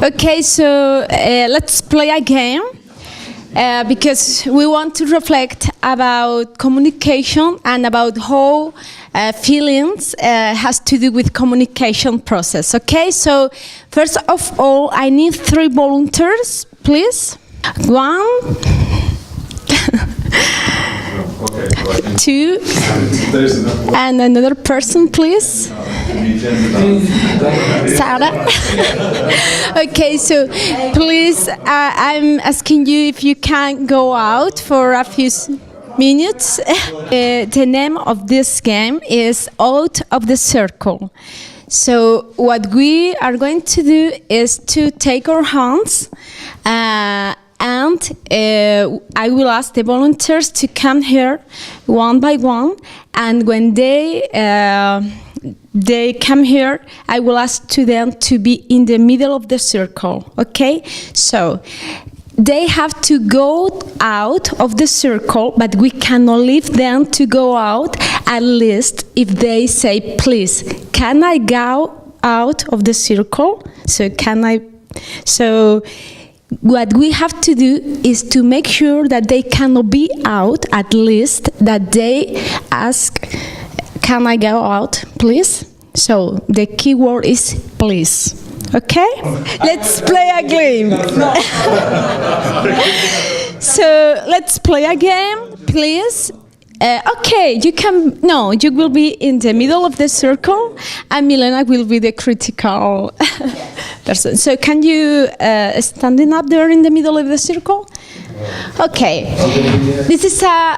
Okay, so let's play a game because we want to reflect about communication and about how feelings has to do with communication process. Okay, so first of all, I need 3 volunteers, please. 1, 2, and another person, please. Sarah. Okay, so please, I'm asking you if you can go out for a few minutes. The name of this game is Out of the Circle. So what we are going to do is to take our hands and I will ask the volunteers to come here one by one, and when they come here, I will ask to them to be in the middle of the circle, okay? So they have to go out of the circle, but we cannot leave them to go out at least if they say, please, can I go out of the circle? So what we have to do is to make sure that they cannot be out, at least that they ask, can I go out, please? So the key word is please. Okay? Let's play a game. So let's play a game, please. Okay, you will be in the middle of the circle, and Milena will be the critical person. So can you standing up there in the middle of the circle? Okay, this is a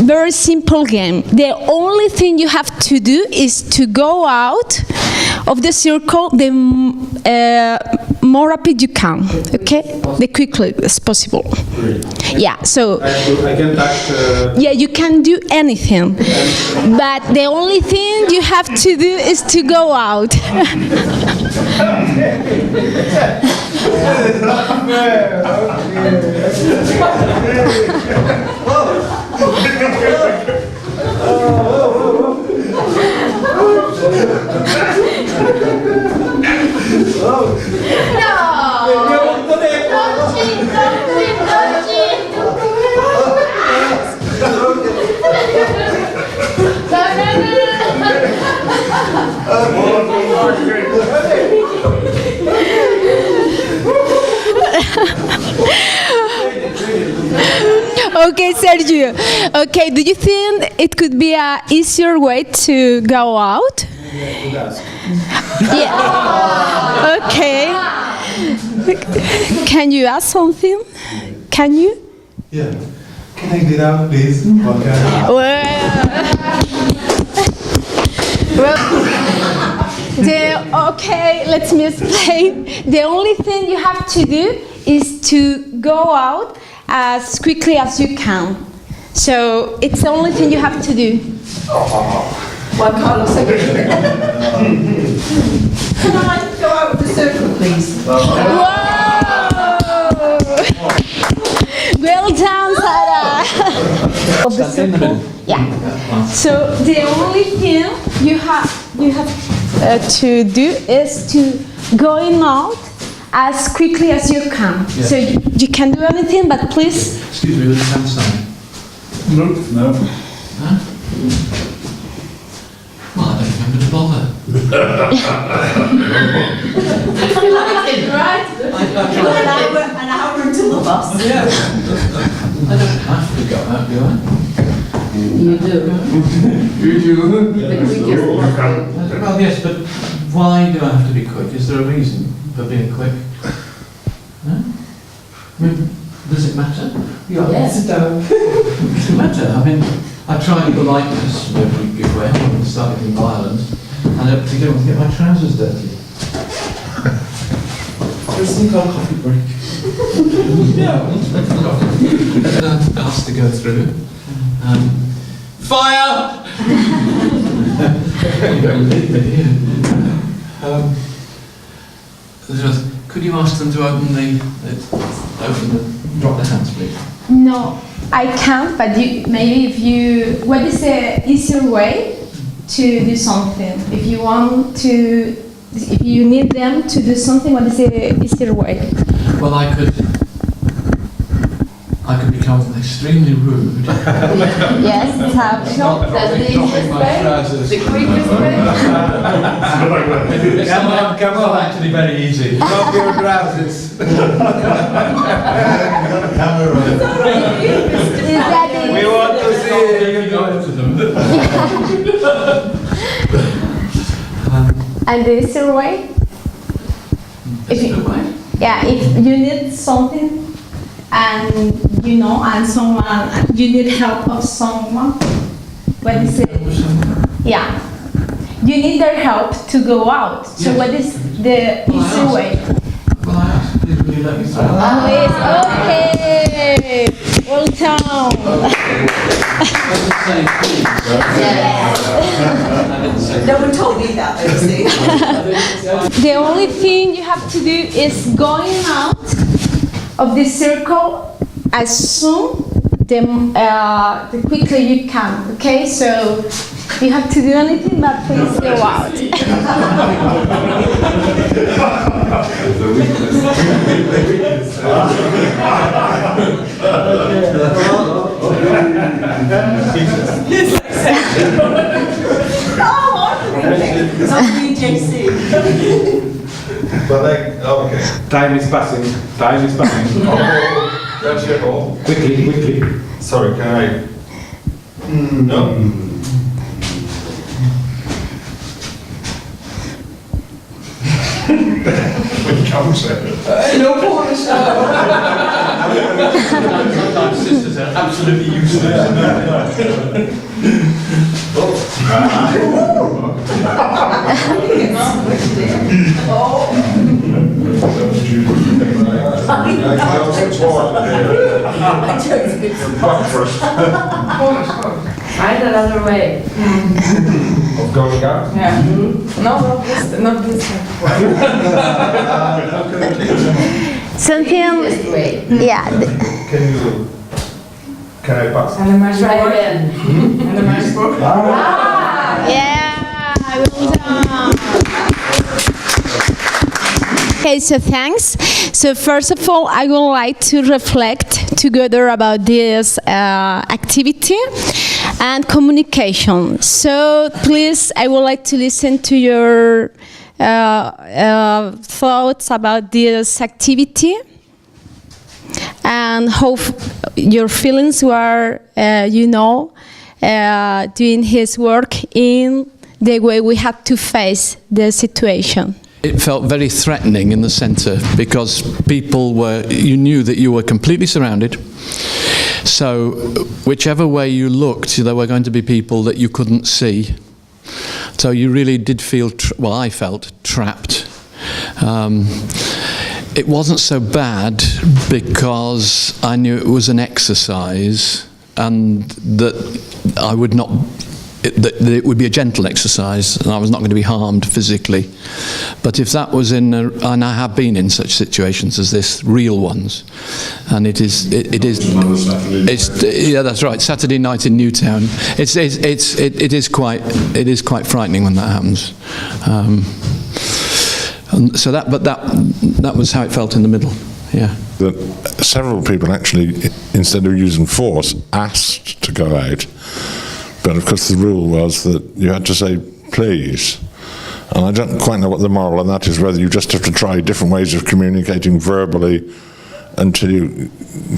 very simple game. The only thing you have to do is to go out of the circle the more rapid you can, okay? The quickly as possible. Yeah, so I can touch yeah, you can do anything, but the only thing you have to do is to go out. Okay, Sergio. Okay, do you think it could be an easier way to go out? Yeah. Okay. Can you ask something? Can you? Yeah. Can I get out, please? Okay, let me explain. The only thing you have to do is to go out as quickly as you can. So it's the only thing you have to do. Juan Carlos again. Can I go out of the circle, please? Whoa! Well done, Sarah. Of the circle. Yeah. So the only thing you have to do is to going out as quickly as you can. Yeah. So you can do anything, but please. Excuse me, with the hand sign. No. Huh? Well, I don't think I'm going to bother. Right? An hour until the bus. Yeah. I don't have to go out, do I? You do. You do? Well, yes, but why do I have to be quick? Is there a reason for being quick? No? I mean, does it matter? Yes. It doesn't matter. I mean, I tried politeness when we give way and started being violent, and I don't want to get my trousers dirty. Let's think our coffee break. Yeah. Asked to go through. Fire! Could you ask them to drop their hands, please? No, I can't, but what is the easier way to do something? If you want to if you need them to do something, what is the easier way? Well, I could become extremely rude. Yes, tap. No, that's the easiest way. The quickest way. Come on, actually very easy. Drop your trousers. We want to see you do it. And the easier way? If you, yeah, if you need something and you know, and someone, you need help of someone, what is it? Yeah. You need their help to go out. So Yes. what is the easy way? Well, I asked, did you let me through? Oh, yes. Okay. Well done. No one told me that, obviously. The only thing you have to do is going out of the circle as soon the quickly you can. Okay, so you have to do anything but please go out. It's on BJC. But like, okay. Time is passing. Time is passing. That's your call. Quickly, quickly. Sorry, can I? No. No porn show. Sometimes sisters are absolutely useless. Find another way. Of going out? Yeah. No, not this Something, way. yeah. Can I pass? And the march forward. And the march forward. Yeah, well done. Okay, so thanks. So first of all, I would like to reflect together about this activity and communication. So please, I would like to listen to your thoughts about this activity and how your feelings were, doing his work in the way we had to face the situation. It felt very threatening in the centre because people were, you knew that you were completely surrounded. So whichever way you looked, there were going to be people that you couldn't see. So you really did feel, well, I felt trapped. It wasn't so bad because I knew it was an exercise and that I would not, that it would be a gentle exercise and I was not going to be harmed physically. But if that was and I have been in such situations as this, real ones, and it is, yeah, that's right, Saturday night in Newtown. It is quite frightening when that happens. And so that was how it felt in the middle. Yeah. That several people actually, instead of using force, asked to go out. But of course the rule was that you had to say please. And I don't quite know what the moral on that is, whether you just have to try different ways of communicating verbally until you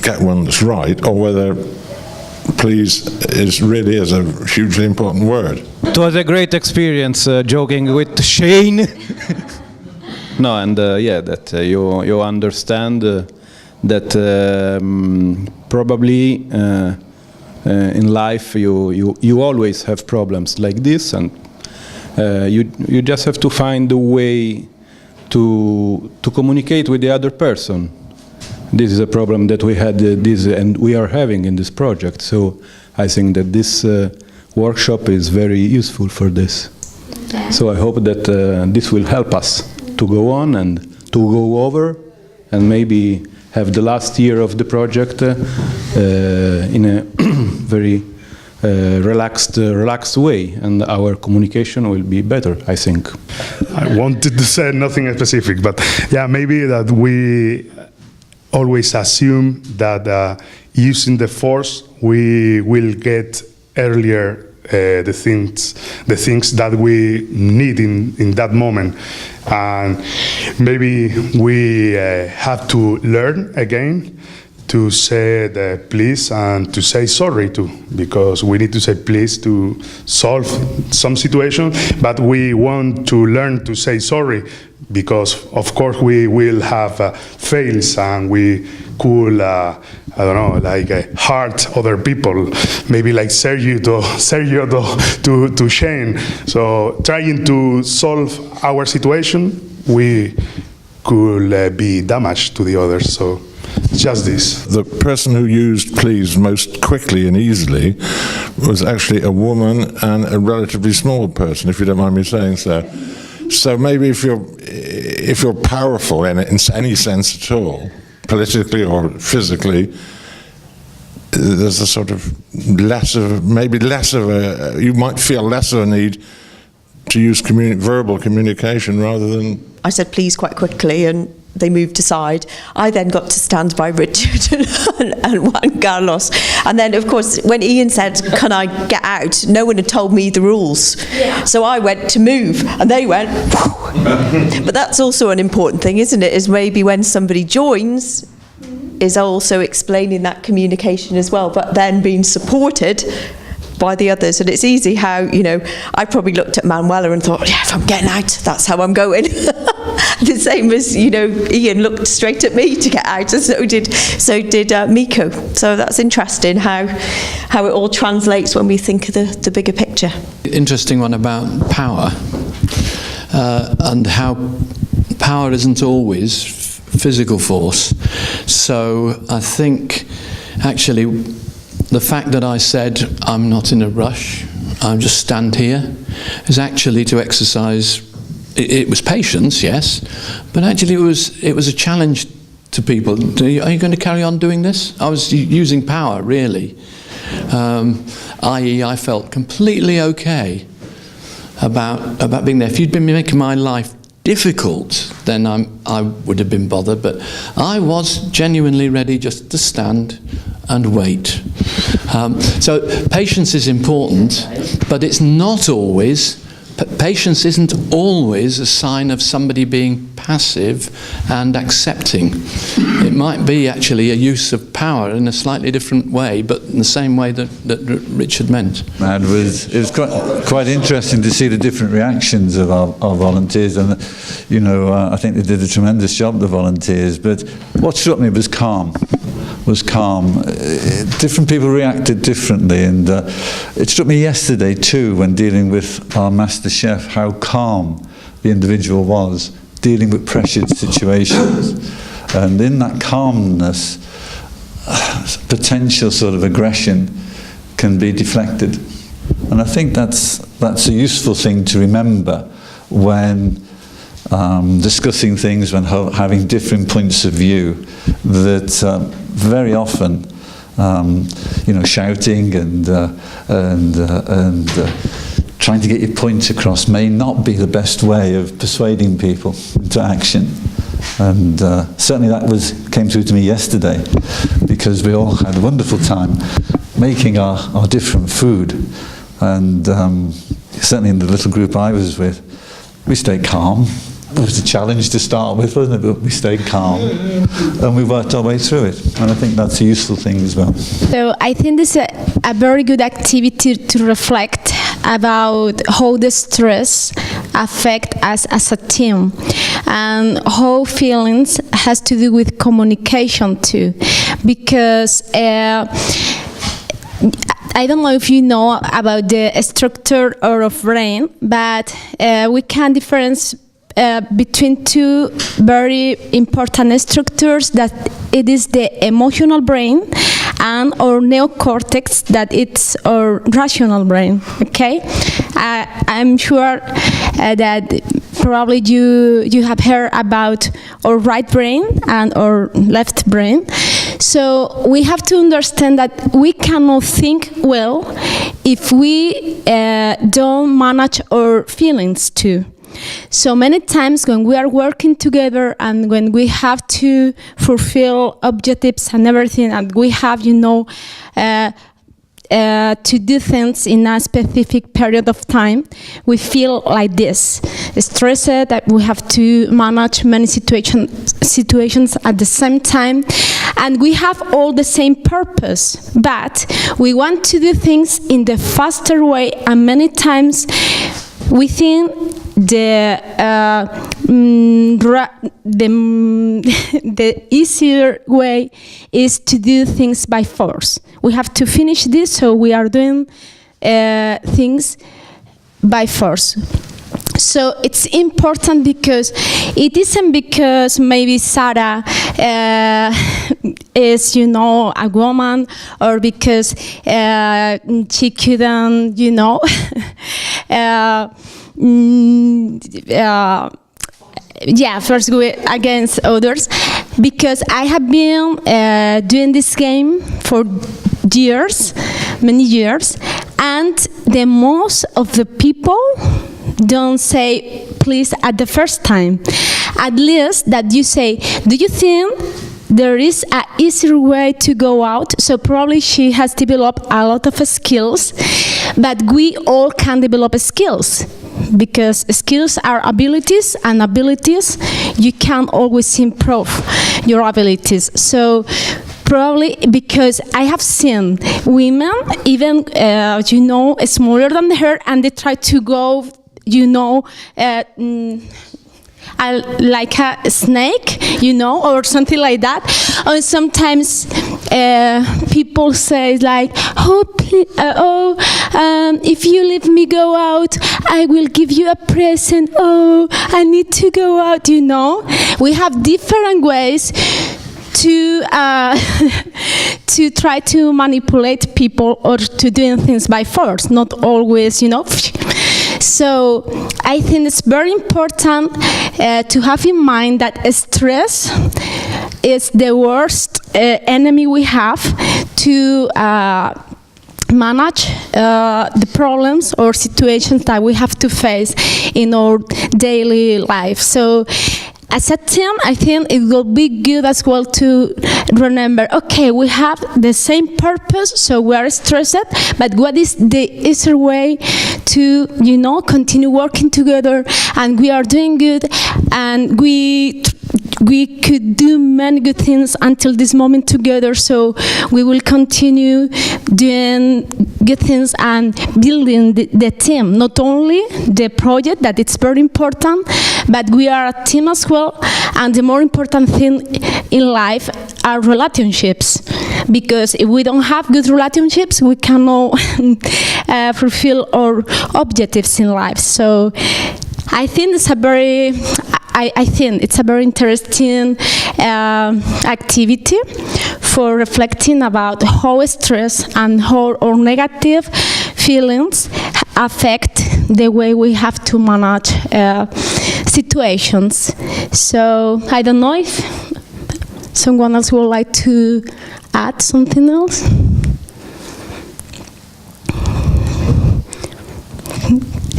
get one that's right, or whether please really is a hugely important word. It was a great experience joking with Shane. No, and yeah, that you understand that probably in life you always have problems like this, and you just have to find a way to communicate with the other person. This is a problem that we had and we are having in this project. So I think that this workshop is very useful for this. Yeah. So I hope that this will help us to go on and to go over and maybe have the last year of the project in a very relaxed way, and our communication will be better, I think. I wanted to say nothing specific, but yeah, maybe that we always assume that using the force we will get earlier the things that we need in that moment, and maybe we have to learn again to say the please and to say sorry too, because we need to say please to solve some situation, but we want to learn to say sorry because of course we will have fails and we could I don't know, like hurt other people, maybe like Sergio to Shane. So trying to solve our situation, we could be damaged to the others. So just this. The person who used please most quickly and easily was actually a woman and a relatively small person, if you don't mind me saying so. So maybe if you're powerful in any sense at all, politically or physically, there's a sort of you might feel less of a need to use verbal communication rather than... I said please quite quickly and they moved aside. I then got to stand by Richard and Juan Carlos. And then, of course, when Ian said, can I get out? No one had told me the rules. Yeah. So I went to move and they went, but that's also an important thing, isn't it? Is maybe when somebody joins, is also explaining that communication as well, but then being supported by the others. And it's easy how, you know, I probably looked at Manuela and thought, yeah, if I'm getting out, that's how I'm going. The same as, you know, Ian looked straight at me to get out, and so did Miko. So that's interesting how it all translates when we think of the bigger picture. Interesting one about power, and how power isn't always physical force. So I think actually the fact that I said I'm not in a rush, I'll just stand here, is actually to exercise. It was patience, yes, but actually it was a challenge to people. Are you going to carry on doing this? I was using power, really. I.e., I felt completely okay about being there. If you'd been making my life difficult, then I would have been bothered, but I was genuinely ready just to stand and wait. So patience is important, but it's not always. Patience isn't always a sign of somebody being passive and accepting. It might be actually a use of power in a slightly different way, but in the same way that Richard meant. And it was quite interesting to see the different reactions of our volunteers, and you know, I think they did a tremendous job, the volunteers. But what struck me was calm. Different people reacted differently, and it struck me yesterday too when dealing with our master chef how calm the individual was dealing with pressured situations, and in that calmness potential sort of aggression can be deflected, and I think that's a useful thing to remember when discussing things, when having different points of view, that very often, you know, shouting and trying to get your point across may not be the best way of persuading people into action. And certainly that came through to me yesterday, because we all had a wonderful time making our different food. And certainly in the little group I was with, we stayed calm. It was a challenge to start with, wasn't it? But we stayed calm and we worked our way through it. And I think that's a useful thing as well. So I think this is a very good activity to reflect about how the stress affect us as a team, and how feelings has to do with communication too, because I don't know if you know about the structure of brain, but we can differentiate between two very important structures, that it is the emotional brain and our neocortex, that it's our rational brain. Okay, I'm sure that probably you have heard about our right brain and our left brain. So we have to understand that we cannot think well if we don't manage our feelings too. So many times when we are working together and when we have to fulfill objectives and everything, and we have, to do things in a specific period of time, we feel like this, stressed that we have to manage many situations at the same time, and we have all the same purpose, but we want to do things in the faster way, and many times we think the easier way is to do things by force. We have to finish this, so we are doing things by force. So it's important because it isn't because maybe Sarah is, a woman, or because she couldn't, first go against others, because I have been doing this game for years, many years, and the most of the people don't say please at the first time. At least that you say, do you think there is an easier way to go out? So probably she has developed a lot of skills, but we all can develop skills, because skills are abilities, and abilities, you can always improve your abilities. So probably because I have seen women, even, smaller than her, and they try to go, like a snake, or something like that. Or sometimes people say like, if you let me go out, I will give you a present. Oh, I need to go out, We have different ways to to try to manipulate people or to doing things by force, not always, So I think it's very important to have in mind that stress is the worst enemy we have to manage the problems or situations that we have to face in our daily life. So as a team, I think it will be good as well to remember, okay, we have the same purpose, so we are stressed, but what is the easier way to, continue working together, and we are doing good, and we could do many good things until this moment together, so we will continue doing good things and building the team, not only the project, that it's very important, but we are a team as well, and the more important thing in life are relationships, because if we don't have good relationships, we cannot fulfill our objectives in life. So I think it's a very interesting activity for reflecting about how stress and how our negative feelings affect the way we have to manage situations. So I don't know if someone else would like to add something else.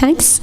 Thanks.